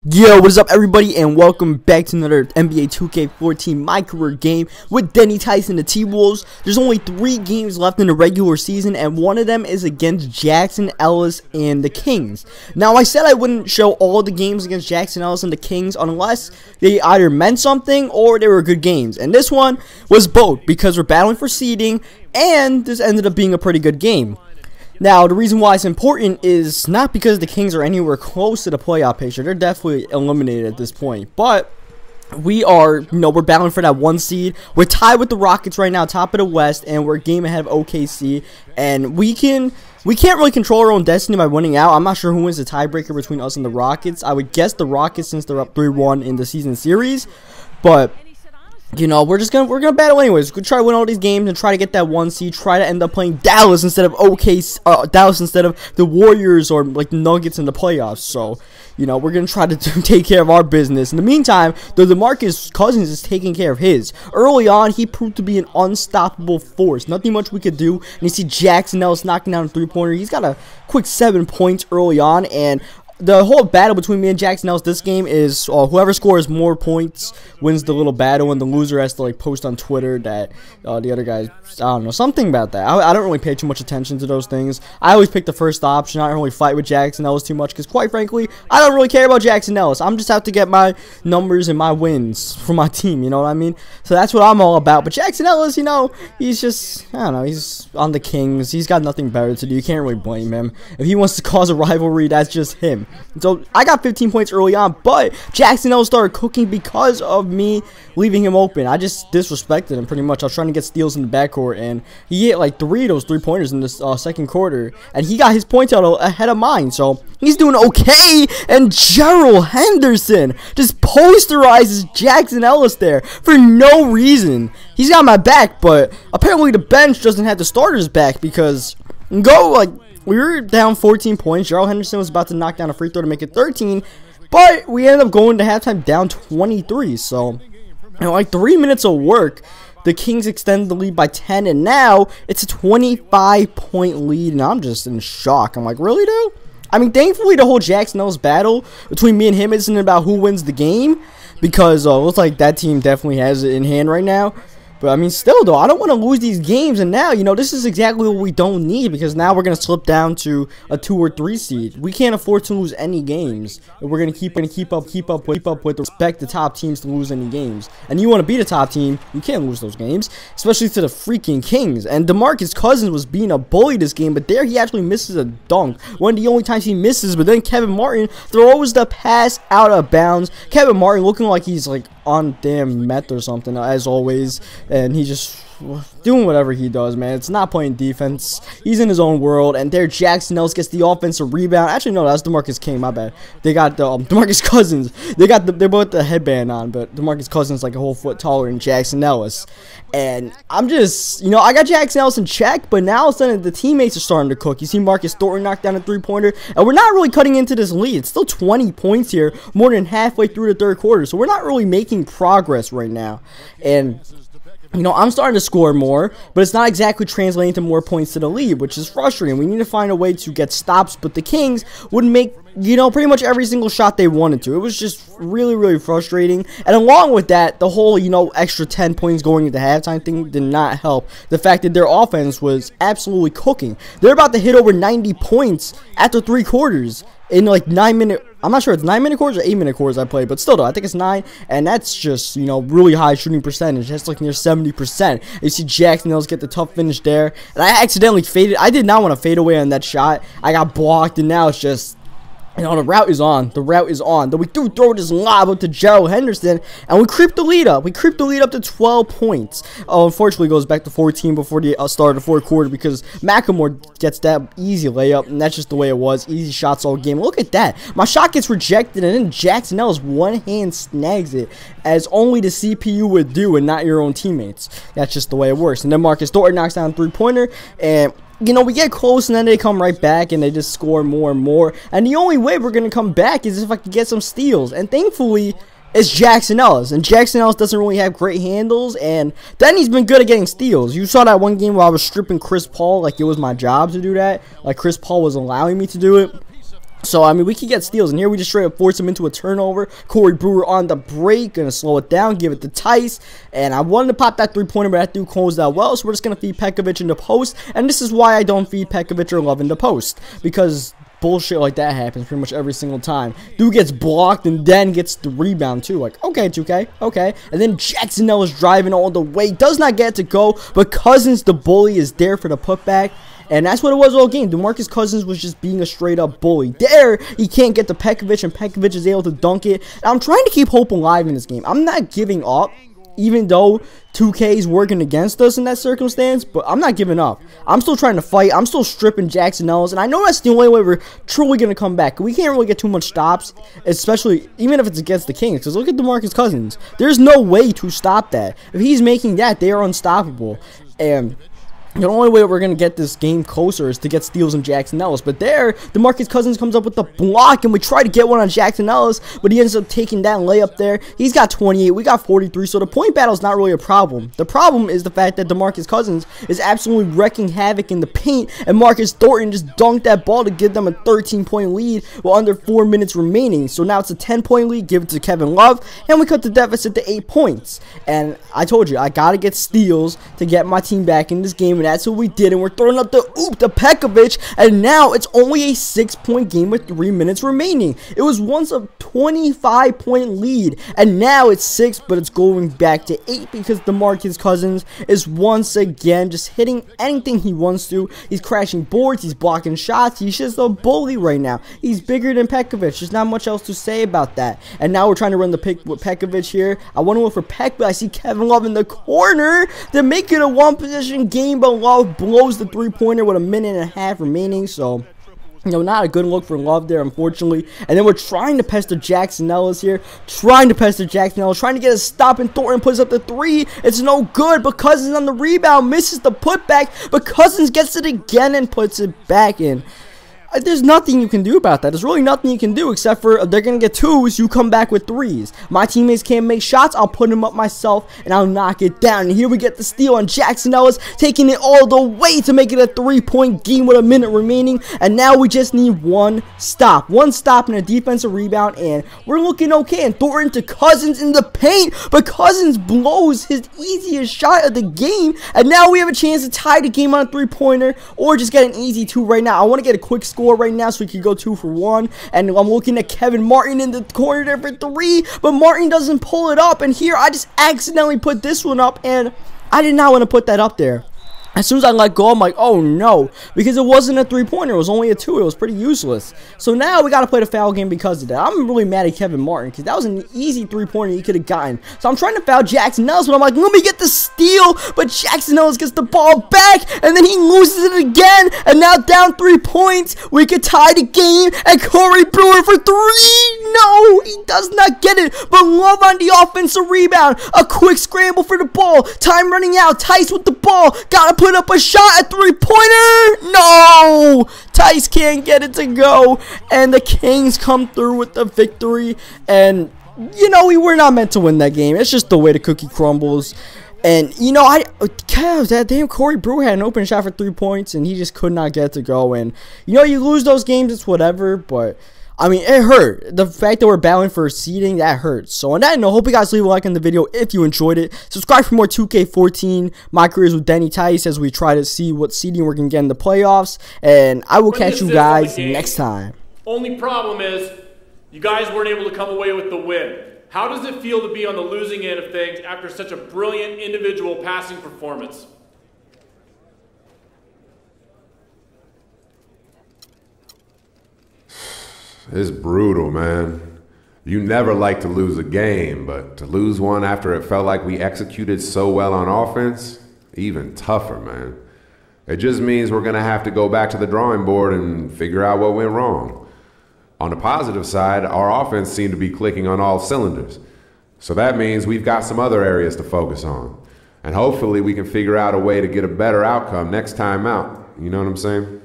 Yo, what is up everybody, and welcome back to another NBA 2K14 My Career game with Tice and the T-Wolves. There's only 3 games left in the regular season, and one of them is against Jackson Ellis and the Kings. Now, I said I wouldn't show all the games against Jackson Ellis and the Kings unless they either meant something or they were good games. And this one was both, because we're battling for seeding, and this ended up being a pretty good game. Now, the reason why it's important is not because the Kings are anywhere close to the playoff picture. They're definitely eliminated at this point. But we are, we're battling for that 1 seed. We're tied with the Rockets right now, top of the West, and we're a game ahead of OKC. And we can't really control our own destiny by winning out. I'm not sure who wins the tiebreaker between us and the Rockets. I would guess the Rockets since they're up 3-1 in the season series. But we're gonna battle anyways. We're gonna try to win all these games and try to get that 1 seed. Try to end up playing Dallas instead of Dallas instead of the Warriors or like the Nuggets in the playoffs. So, we're gonna try to take care of our business. In the meantime, though, DeMarcus Cousins is taking care of his. Early on, he proved to be an unstoppable force. Nothing much we could do. And you see Jackson Ellis knocking down a 3-pointer. He's got a quick 7 points early on, and the whole battle between me and Jackson Ellis this game is whoever scores more points wins the little battle, and the loser has to post on Twitter that the other guys, I don't know, something about that. I don't really pay too much attention to those things. I always pick the first option. I don't really fight with Jackson Ellis too much because, quite frankly, I don't really care about Jackson Ellis. I'm just out to get my numbers and my wins for my team, you know what I mean? So that's what I'm all about. But Jackson Ellis, he's just, I don't know, he's on the Kings. He's got nothing better to do. You can't really blame him. If he wants to cause a rivalry, that's just him. So I got 15 points early on, but Jackson Ellis started cooking because of me leaving him open. I just disrespected him pretty much. I was trying to get steals in the backcourt, and he hit like 3 of those 3-pointers in this second quarter, and he got his points out ahead of mine. So he's doing okay, and Gerald Henderson just posterizes Jackson Ellis there for no reason. He's got my back, but apparently the bench doesn't have the starters back because we were down 14 points. Gerald Henderson was about to knock down a free throw to make it 13, but we ended up going to halftime down 23. So, in 3 minutes of work, the Kings extended the lead by 10, and now it's a 25-point lead, and I'm just in shock. I'm like, really, though? I mean, thankfully, the whole Jackson Ellis battle between me and him isn't about who wins the game, because it looks like that team definitely has it in hand right now. But, I mean, still, though, I don't want to lose these games. And now, this is exactly what we don't need, because now we're going to slip down to a 2 or 3 seed. We can't afford to lose any games. And we're going to keep up with respect the top teams to lose any games. And you want to be the top team, you can't lose those games, especially to the freaking Kings. And DeMarcus Cousins was being a bully this game, but there he actually misses a dunk. One of the only times he misses, but then Kevin Martin throws the pass out of bounds. Kevin Martin looking like he's on damn meth or something, as always, and he just doing whatever he does, man. It's not playing defense. He's in his own world, and there Jackson Ellis gets the offensive rebound. Actually, no, that's DeMarcus King, my bad. They got DeMarcus Cousins. They're both the headband on, but DeMarcus Cousins like a whole foot taller than Jackson Ellis. And I'm just, I got Jackson Ellis in check, but now all of a sudden the teammates are starting to cook. You see Marcus Thornton knock down a 3-pointer, and we're not really cutting into this lead. It's still 20 points here, more than halfway through the third quarter, so we're not really making progress right now. And I'm starting to score more, but it's not exactly translating to more points to the lead, which is frustrating. We need to find a way to get stops, but the Kings would make, pretty much every single shot they wanted to. It was just really, really frustrating. And along with that, the whole, extra 10 points going into halftime thing did not help. The fact that their offense was absolutely cooking. They're about to hit over 90 points after 3 quarters in 9-minute. I'm not sure it's 9-minute quarters or 8-minute quarters I played, but still, though, I think it's 9, and that's just, really high shooting percentage. That's near 70%. You see Jackson Ellis get the tough finish there, and I accidentally faded. I did not want to fade away on that shot. I got blocked, and now it's just, the route is on. The route is on. Then we do throw this lob up to Gerald Henderson, and we creep the lead up. We creep the lead up to 12 points. Unfortunately, it goes back to 14 before the start of the fourth quarter because McLemore gets that easy layup, and that's just the way it was. Easy shots all game. Look at that. My shot gets rejected, and then Jackson Ellis one hand snags it, as only the CPU would do and not your own teammates. That's just the way it works. And then Marcus Thornton knocks down a 3-pointer, and we get close, and then they come right back, and they just score more and more. And the only way we're going to come back is if I can get some steals. And thankfully, it's Jackson Ellis. And Jackson Ellis doesn't really have great handles, and then he's been good at getting steals. You saw that one game where I was stripping Chris Paul like it was my job to do that. Like Chris Paul was allowing me to do it. So, I mean, we can get steals, and here we just straight up force him into a turnover. Corey Brewer on the break, gonna slow it down, give it to Tice, and I wanted to pop that three-pointer, but that dude closed out well, so we're just gonna feed Pekovic in the post, and this is why I don't feed Pekovic or Love in the post, because bullshit like that happens pretty much every single time. Dude gets blocked and then gets the rebound too. Like, okay, 2K, okay. And then Jackson Ellis driving all the way, does not get to go, but Cousins, the bully, is there for the putback. And that's what it was all game. DeMarcus Cousins was just being a straight-up bully. There, he can't get to Pekovic, and Pekovic is able to dunk it. And I'm trying to keep hope alive in this game. I'm not giving up, even though 2K is working against us in that circumstance, but I'm not giving up. I'm still trying to fight. I'm still stripping Jackson Ellis, and I know that's the only way we're truly going to come back. We can't really get too much stops, especially even if it's against the Kings, because look at DeMarcus Cousins. There's no way to stop that. If he's making that, they are unstoppable. And the only way we're going to get this game closer is to get steals on Jackson Ellis. But there, DeMarcus Cousins comes up with the block, and we try to get one on Jackson Ellis, but he ends up taking that layup there. He's got 28, we got 43, so the point battle is not really a problem. The problem is the fact that DeMarcus Cousins is absolutely wrecking havoc in the paint, and Marcus Thornton just dunked that ball to give them a 13-point lead with under 4 minutes remaining. So now it's a 10-point lead, give it to Kevin Love, and we cut the deficit to 8 points. And I told you, I got to get steals to get my team back in this game, and that's what we did, and we're throwing up the oop to Pekovic, and now it's only a 6-point game with 3 minutes remaining. It was once a 25-point lead, and now it's 6, but it's going back to 8 because DeMarcus Cousins is once again just hitting anything he wants to. He's crashing boards, he's blocking shots, he's just a bully right now. He's bigger than Pekovic. There's not much else to say about that. And now we're trying to run the pick with Pekovic here. I want to go for Peck, but I see Kevin Love in the corner to make it a one-possession game, but Love blows the three-pointer with a minute and a half remaining, so you know, not a good look for Love there, unfortunately. And then we're trying to pester Jackson Ellis here. Trying to get a stop, and Thornton puts up the 3. It's no good, but Cousins on the rebound misses the putback, but Cousins gets it again and puts it back in. There's nothing you can do about that. There's really nothing you can do except for they're going to get 2s, you come back with 3s. My teammates can't make shots, I'll put them up myself, and I'll knock it down. And here we get the steal on Jackson Ellis, taking it all the way to make it a 3-point game with a minute remaining. And now we just need one stop. One stop and a defensive rebound, and we're looking okay. And Thornton to Cousins in the paint, but Cousins blows his easiest shot of the game. And now we have a chance to tie the game on a 3-pointer or just get an easy 2 right now. I want to get a quick score right now so we can go 2 for 1, and I'm looking at Kevin Martin in the corner there for 3, but Martin doesn't pull it up, and here I just accidentally put this one up, and I did not want to put that up there. As soon as I let go, I'm like, oh no, because it wasn't a 3-pointer, it was only a 2, it was pretty useless. So now we got to play the foul game because of that. I'm really mad at Kevin Martin, because that was an easy 3-pointer he could have gotten. So I'm trying to foul Jackson Ellis, but I'm like, let me get the steal, but Jackson Ellis gets the ball back, and then he loses it again, and now down 3 points, we could tie the game, and Corey Brewer for 3, no, he does not get it, but Love on the offensive rebound, a quick scramble for the ball, time running out, Tice with the ball, gotta put up a shot, a 3-pointer, no, Tice can't get it to go, and the Kings come through with the victory. And you know, we were not meant to win that game, it's just the way the cookie crumbles. And you know, that damn Corey Brewer had an open shot for 3 points, and he just could not get it to go. And you know, you lose those games, it's whatever, but I mean, it hurt. The fact that we're battling for seeding, that hurts. So on that note, hope you guys leave a like on the video if you enjoyed it. Subscribe for more 2K14 My Careers with Denny Tice as we try to see what seeding we're going to get in the playoffs. And I will catch you guys next time. Only problem is you guys weren't able to come away with the win. How does it feel to be on the losing end of things after such a brilliant individual passing performance? It's brutal, man. You never like to lose a game, but to lose one after it felt like we executed so well on offense, even tougher, man. It just means we're going to have to go back to the drawing board and figure out what went wrong. On the positive side, our offense seemed to be clicking on all cylinders. So that means we've got some other areas to focus on. And hopefully we can figure out a way to get a better outcome next time out. You know what I'm saying?